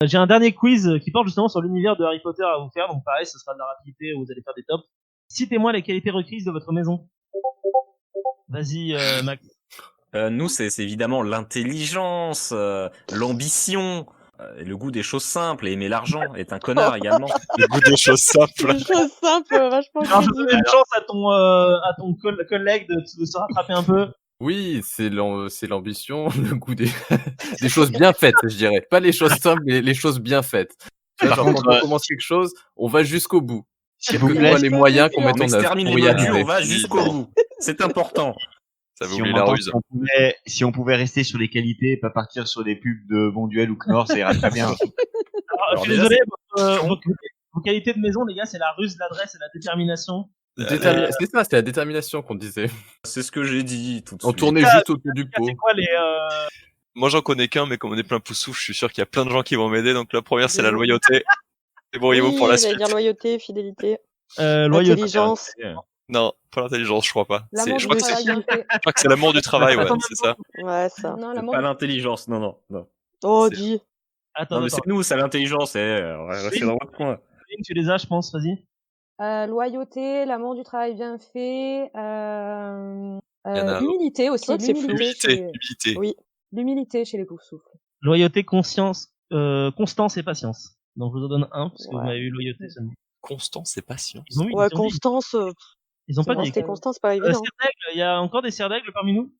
J'ai un dernier quiz qui porte justement sur l'univers de Harry Potter à vous faire, donc pareil, ce sera de la rapidité, vous allez faire des tops. Citez-moi les qualités requises de votre maison. Vas-y, Max. Nous, c'est évidemment l'intelligence, l'ambition, le goût des choses simples et aimer l'argent. Est un connard également. Le goût des choses simples. Des choses simples, vachement Alors, je crédibles. donne une chance à ton collègue de se rattraper un peu. Oui, c'est l'ambition, le goût des choses bien faites, je dirais. Pas les choses simples, mais les choses bien faites. Tu vois, Par genre, contre, quand on commence quelque chose, on va jusqu'au bout. s'il Quels vous que plaît, soient les moyens qu'on On mette en œuvre extermine pour les y modules, arriver. on va jusqu'au bout. C'est important. ça vous Si on oublie la m'entend, ruse. si on pouvait rester sur les qualités et pas partir sur des pubs de Bonduel ou Knorr, ça ira très bien. Alors, je suis déjà, désolé, vos qualités de maison, les gars, c'est la ruse, l'adresse et la détermination. C'est ça, c'est la détermination qu'on disait. C'est ce que j'ai dit tout de On suite. tournait juste autour du pot. C'est quoi les... Moi, j'en connais qu'un, mais comme on est plein poussouf, je suis sûr qu'il y a plein de gens qui vont m'aider. Donc la première, c'est la loyauté. C'est bon, il vaut pour la j'allais suite. dire loyauté, fidélité, loyauté. intelligence. Non, pas l'intelligence, je crois pas. L'amour Je du crois que travail bien fait. c'est l'amour du travail, ouais, Attends, c'est ça. Ouais, ça. Non, C'est l'amour pas l'intelligence, non. Oh, C'est- dis. Attends, Non, mais c'est nous, c'est l'intelligence. Restez dans votre coin. tu les as, je pense, vas-y. loyauté, l'amour du travail bien fait, y en a- l'humilité aussi. crois que c'est flou. Humilité. Oui. L'humilité chez les poufs-souffles. Loyauté, constance et patience. Donc, je vous en donne un, parce que vous Ouais. m'avez eu loyauté seulement. Constance et patience. Ils ont eu, Ouais, ils ont dit. Constance. Ils ont pas Non, dit. c'était Constance, c'est pas évident. Sir Daigle, il y a encore des Sir Daigle parmi nous?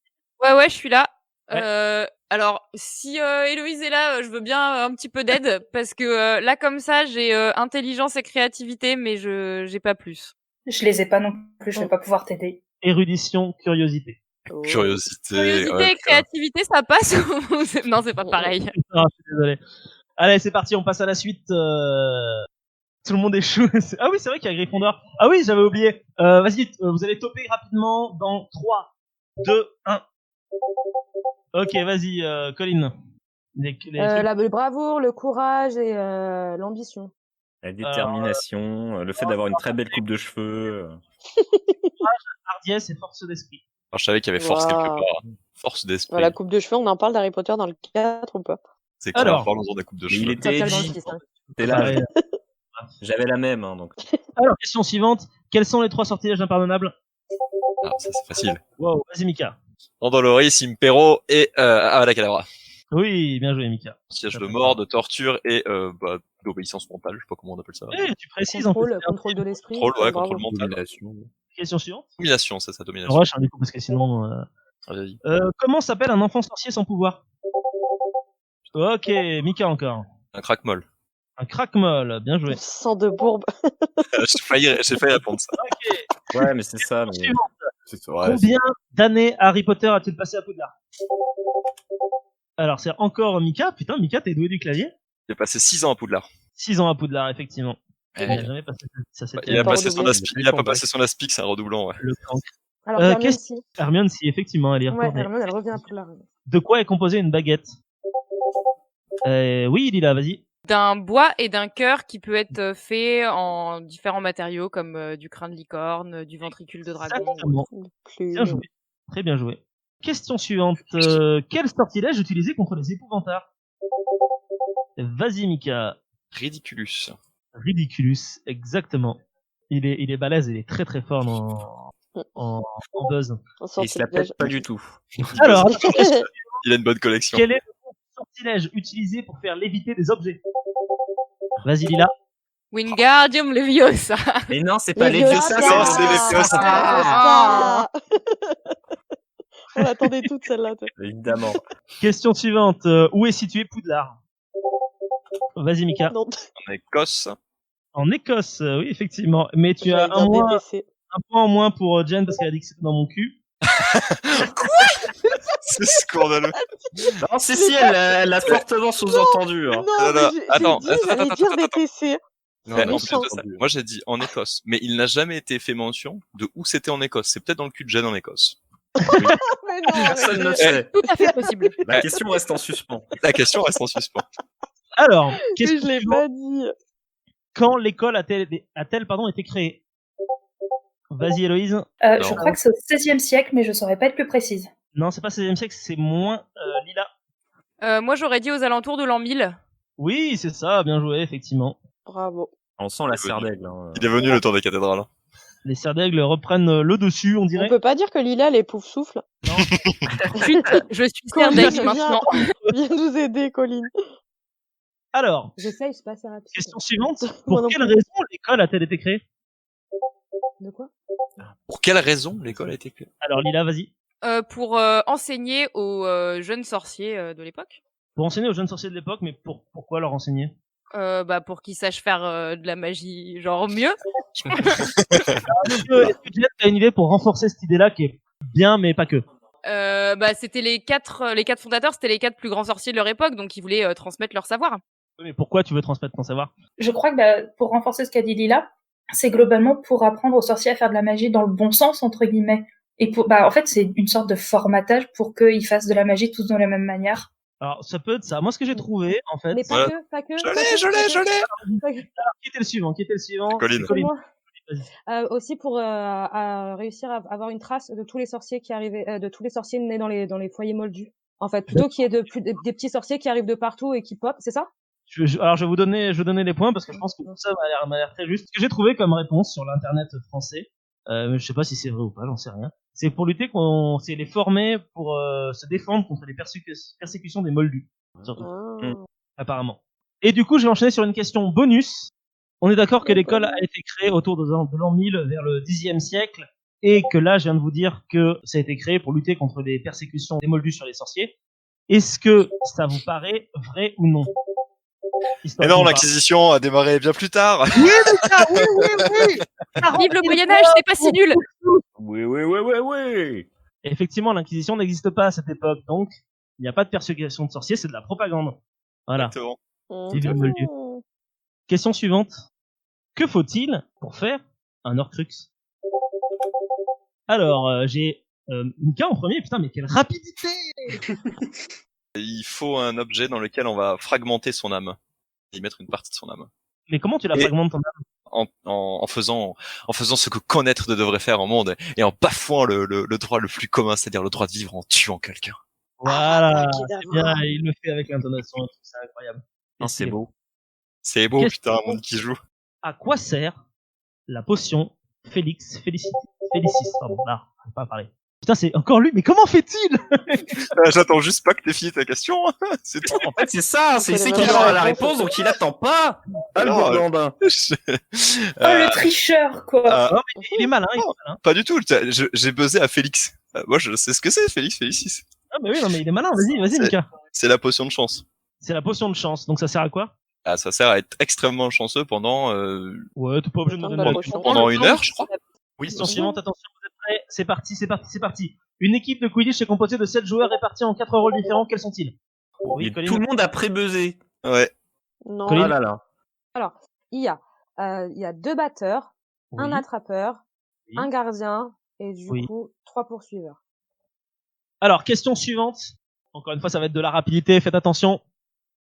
Ouais, je suis là. Ouais. Alors, si Héloïse est là, je veux bien un petit peu d'aide parce que là, comme ça, j'ai intelligence et créativité, mais j'ai pas plus. Je les ai pas non plus, je vais pas pouvoir t'aider. Érudition, curiosité. Oh. Curiosité. Curiosité ouais, et créativité, ça passe ou non, c'est pas pareil. Ah, je suis désolé. Allez, c'est parti, on passe à la suite. Tout le monde est chaud. Ah oui, c'est vrai qu'il y a Gryffondor. Ah oui, j'avais oublié. Vas-y, vous allez toper rapidement dans 3, 2, 1. Ok, vas-y, Colin. Le bravoure, le courage et l'ambition. La détermination, le fait d'avoir une très belle coupe de cheveux. Hardiesse et force d'esprit. Alors, je savais qu'il y avait force quelque Waouh. part. Force d'esprit. Ouais, la coupe de cheveux, on en parle d'Harry Potter dans le 4 ou pas? C'est clair, Alors. parlons-en des coupes de Mais cheveux. il était Ça, dans le dit. fils, hein. T'es là. Ouais. J'avais la même, donc. Alors, question suivante. Quels sont les 3 sortilèges impardonnables? Ah, ça, c'est facile. Wow, vas-y, Mika. Andoloris, Impero et Avada Oui, bien joué, Mika. Siège de mort, de torture et d'obéissance mentale, je sais pas comment on appelle ça. Eh, tu précises en fait. Contrôle de l'esprit. Contrôle, ouais, bravo. contrôle mental. Domination. Question suivante. Domination, c'est ça, domination. Rush, hein, du coup, parce que sinon. Vas-y. Comment s'appelle un enfant sorcier sans pouvoir? Ok, Mika encore. Un crack-molle. Un crack-molle, bien joué. Sang de bourbe. j'ai failli répondre ça. Ok, Ouais, mais c'est ça. Mais... suivante. C'est vrai. Combien d'années Harry Potter a-t-il passé à Poudlard? Alors, c'est encore Mika. Putain, Mika, t'es doué du clavier. J'ai passé 6 ans à Poudlard. 6 ans à Poudlard, effectivement. Eh Il a oui. jamais passé ça. Bah, C'était il a pas passé redoublé. son aspic, il a pas passé son aspic, c'est un redoublant, ouais. le camp. Alors, Euh, Hermione, qu'est-ce- si. Hermione, si, effectivement, elle y est Ouais, retournée. Hermione, elle revient à Poudlard. De quoi est composée une baguette? Oui, Lila, vas-y. D'un bois et d'un cœur qui peut être fait en différents matériaux comme du crin de licorne, du ventricule de dragon. Exactement. Plus... Bien joué. Très bien joué. Question suivante. Quel sortilège utilisé contre les épouvantards? Vas-y, Mika. Ridiculus. Ridiculus, exactement. Il est balèze, il est très très fort en buzz. Et il se la pète pas du tout. Alors, Il a une bonne collection. quel est le sortilège utilisé pour faire léviter des objets? Vas-y, Lila. Wingardium Leviosa. Mais non, c'est pas les Leviosa. vieux, ça, Non, c'est c'est les Leviosa. Ah. On l'attendait toute celle-là. toi. Évidemment. Question suivante. Où est situé Poudlard? Vas-y, Mika. Non, En Écosse. En Écosse, oui, effectivement. Mais tu as j'allais dire DTC. un point en moins pour Jen parce qu'elle a dit que c'était dans mon cul. C'est scandaleux. Non, si, elle l'a fortement sous-entendu. Hein. Non, mais attends, j'allais dire attends. DTC. Non, Mais non, en c'est plus de ça, entendu. moi j'ai dit en Écosse, mais il n'a jamais été fait mention de où c'était en Écosse. C'est peut-être dans le cul de Jen en Écosse. Mais non, Personne ne mais- sait. Tout à fait possible. La question reste en suspens. La question reste en suspens. Alors, mais question je l'ai suivante. pas dit. Quand l'école a-t-elle été créée? Vas-y, Héloïse. Je crois que c'est au XVIe siècle, mais je saurais pas être plus précise. Non, c'est pas 16e siècle, c'est moins Lila. Moi, j'aurais dit aux alentours de l'an 1000. Oui, c'est ça, bien joué, effectivement. Bravo. On sent la serre d'aigle. Hein. Il est venu le tour des cathédrales. Les serres d'aigle reprennent le dessus, on On dirait. peut pas dire que Lila, elle est pouf souffle. Chut, je suis serre d'aigle maintenant. Viens nous aider, Colline. Alors, J'essaye, c'est pas assez rapide. question suivante. Moi Pour non quelle plus. raison l'école a-t-elle été créée? De quoi? Pour quelle raison l'école a été créée? Alors, Lila, vas-y. Pour enseigner aux jeunes sorciers de l'époque. Pour enseigner aux jeunes sorciers de l'époque, mais pourquoi leur enseigner? Pour qu'ils sachent faire de la magie, genre mieux. Est-ce que Jeff, t'as une idée pour renforcer cette idée-là qui est bien, mais pas que? C'était les quatre fondateurs, c'était les 4 plus grands sorciers de leur époque, donc ils voulaient transmettre leur savoir. Oui, mais pourquoi tu veux transmettre ton savoir? Je crois que pour renforcer ce qu'a dit Lila, c'est globalement pour apprendre aux sorciers à faire de la magie dans le bon sens, entre guillemets. Et en fait, c'est une sorte de formatage pour qu'ils fassent de la magie tous de la même manière. Alors, ça peut être ça. Moi, ce que j'ai trouvé, en fait... Mais pas Voilà. que, pas que. Je l'ai Pas que. Qui était le suivant? Colline. C'est moi. Vas-y. Aussi pour à réussir à avoir une trace de tous les sorciers qui arrivaient, de tous les sorciers nés dans les foyers moldus. En fait, plutôt qu'il y ait des petits sorciers qui arrivent de partout et qui pop, c'est ça? Alors, je vais vous donner les points parce que je pense que tout ça m'a l'air très juste. Ce que j'ai trouvé comme réponse sur l'internet français, je sais pas si c'est vrai ou pas, j'en sais rien. C'est pour lutter c'est les former pour se défendre contre les persécutions des moldus, surtout, apparemment. Et du coup, je vais enchaîner sur une question bonus. On est d'accord que l'école a été créée autour de l'an 1000, vers le Xe siècle, et que là, je viens de vous dire que ça a été créé pour lutter contre les persécutions des moldus sur les sorciers. Est-ce que ça vous paraît vrai ou non? Et non, l'Inquisition a démarré bien plus tard. Oui. Vive le Moyen-Âge, c'est pas si nul! Oui. Effectivement, l'Inquisition n'existe pas à cette époque, donc il n'y a pas de persécution de sorciers, c'est de la propagande. Voilà. Exactement. Vive le Moldu. Question suivante. Que faut-il pour faire un Horcrux? Alors, j'ai Mika en premier. Putain, mais quelle rapidité! Il faut un objet dans lequel on va fragmenter son âme. Y mettre une partie de son âme. Mais comment tu la fragmentes ton âme? En faisant ce que connaître devrait faire au monde et en bafouant le droit le plus commun, c'est-à-dire le droit de vivre en tuant quelqu'un. Voilà, c'est bien, il le fait avec l'intonation, c'est incroyable. Non, c'est beau. C'est beau, putain, un monde qui joue. À quoi sert la potion Félicis, pardon, là, je vais pas parler. Putain, c'est encore lui, mais comment fait-il? J'attends juste pas que t'aies fini ta question. C'est tout. En fait, c'est ça, c'est ici qu'il aura la réponse, donc il attend pas. Ah, le bourdandin. Oh, le tricheur, quoi. Non, mais il est malin, Pas du tout. J'ai buzzé à Félix. Moi, je sais ce que c'est, Félix Félicis. Ah, mais oui, non, mais il est malin, vas-y, Mika. C'est la potion de chance. C'est la potion de chance, donc ça sert à quoi? Ah, ça sert à être extrêmement chanceux pendant... Ouais, t'es pas obligé de me donner la potion. Pendant 1 heure, je crois. Oui, question suivante, attention, vous êtes prêts? C'est parti. Une équipe de Quidditch est composée de 7 joueurs répartis en 4 rôles différents, quels sont-ils? Et tout le monde a pré-buzzé. Ouais. Non. Colline. Oh là là. Alors, il y a 2 batteurs, Oui. un attrapeur, Oui. un gardien et du Oui. coup 3 poursuiveurs. Alors, question suivante. Encore une fois, ça va être de la rapidité, faites attention.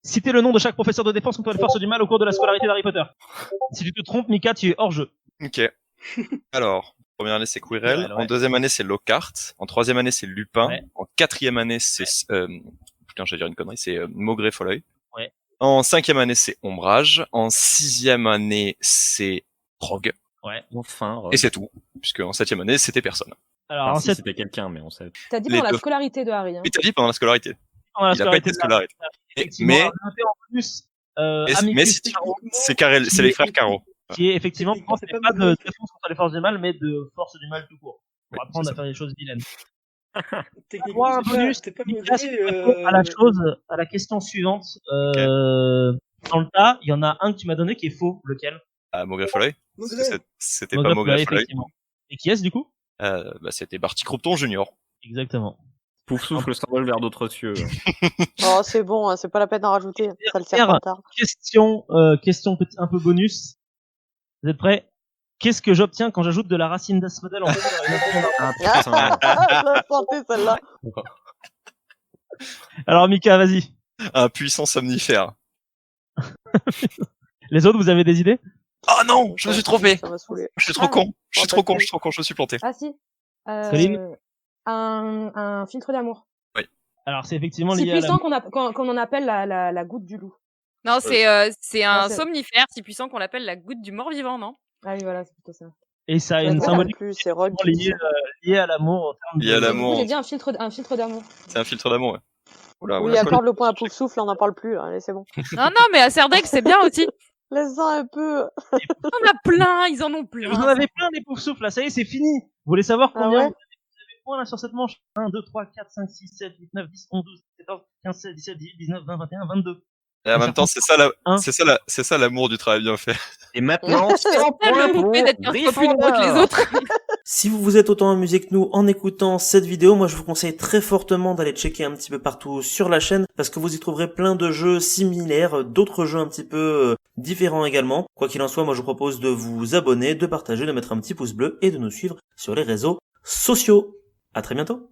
Citez le nom de chaque professeur de défense contre les forces du mal au cours de la scolarité d'Harry Potter. Si tu te trompes, Mika, tu es hors jeu. Ok. Alors, première année, c'est Quirrell. Quirrell, ouais. En deuxième année, c'est Lockhart. En troisième année, c'est Lupin. Ouais. En quatrième année, c'est... Putain, j'allais dire une connerie. C'est Maugrey Folleuil. Ouais. En cinquième année, c'est Ombrage. En sixième année, c'est Rogue. Ouais. Enfin. Et c'est tout. Puisque en septième année, c'était personne. Alors, Alors, en si cette... c'était quelqu'un, mais on sait. T'as dit Les pendant la deux. scolarité de Harry. Hein. Et t'as dit pendant la scolarité. pendant la Il a pas été scolarité de scolarisé. effectivement, Mais- noté en plus, Mais Amicus c'est Caro, c'est les frères Caro. qui est effectivement, c'est pas de défense contre les forces du mal, mais de force du mal tout court. Pour apprendre à faire des choses vilaines. Moi, un bonus, Mika, si tu réponds à la question suivante, dans le tas, il y en a un que tu m'as donné qui est faux. Lequel? Ah, Maugrey Folleuil. C'était pas Maugrey Maugrey Folleuil, Folleuil. effectivement. Et qui est-ce du coup? C'était Barty Croupton Junior. Exactement. Pouf souffle s'envole vers d'autres cieux. Oh, c'est bon, hein, c'est pas la peine d'en rajouter. Ça le sert Pierre, pas tard. Question un peu bonus. Vous êtes prêts? Qu'est-ce que j'obtiens quand j'ajoute de la racine d'Asphodel en fait Ah putain. Je la sentais celle-là. Alors Mika, vas-y. Un puissant somnifère. Les autres, vous avez des idées? Oh non, je me suis trompé. Ça m'a saoulé. Je suis trop con. Je suis trop con, je me suis planté. Ah si. Colline Un filtre d'amour. Alors c'est effectivement Si lié à la... puissant qu'on en appelle la goutte du loup. Non, c'est un c'est- somnifère si puissant qu'on l'appelle la goutte du mort-vivant, non? Ah oui, voilà, c'est plutôt ça. Et ça a Je une me rappelle symbolique plus, c'est Roll qui dit liée, ça. liée à l'amour en termes Liée à de- l'amour. Du coup, j'ai dit un filtre d'amour. C'est un filtre d'amour, ouais. Oula, Oui, oula, accorde le point à Poufsouffle, on n'en parle plus, là. Allez, c'est bon. Non, non, mais à Serdaigle, c'est bien aussi. Laisse-en un peu. On a plein, ils en ont plein. Vous en avez plein des poufs souffles là, ça y est, c'est fini. Vous voulez savoir Ah combien ouais vous avez de points là sur cette manche? 1, 2, 3, 4, 5, 6, 7, 8, 9, 10, 11, 12, 14, 15, 16, 17, 18, 19, 20, 21, 22. Et en même temps, c'est ça l'amour du travail bien fait. Et maintenant, C'est 100 ça points le pour fait d'être 15 fois plus nombreux que les Gryffondor. autres. Si vous vous êtes autant amusé que nous en écoutant cette vidéo, moi je vous conseille très fortement d'aller checker un petit peu partout sur la chaîne parce que vous y trouverez plein de jeux similaires, d'autres jeux un petit peu différents également. Quoi qu'il en soit, moi je vous propose de vous abonner, de partager, de mettre un petit pouce bleu et de nous suivre sur les réseaux sociaux. À très bientôt.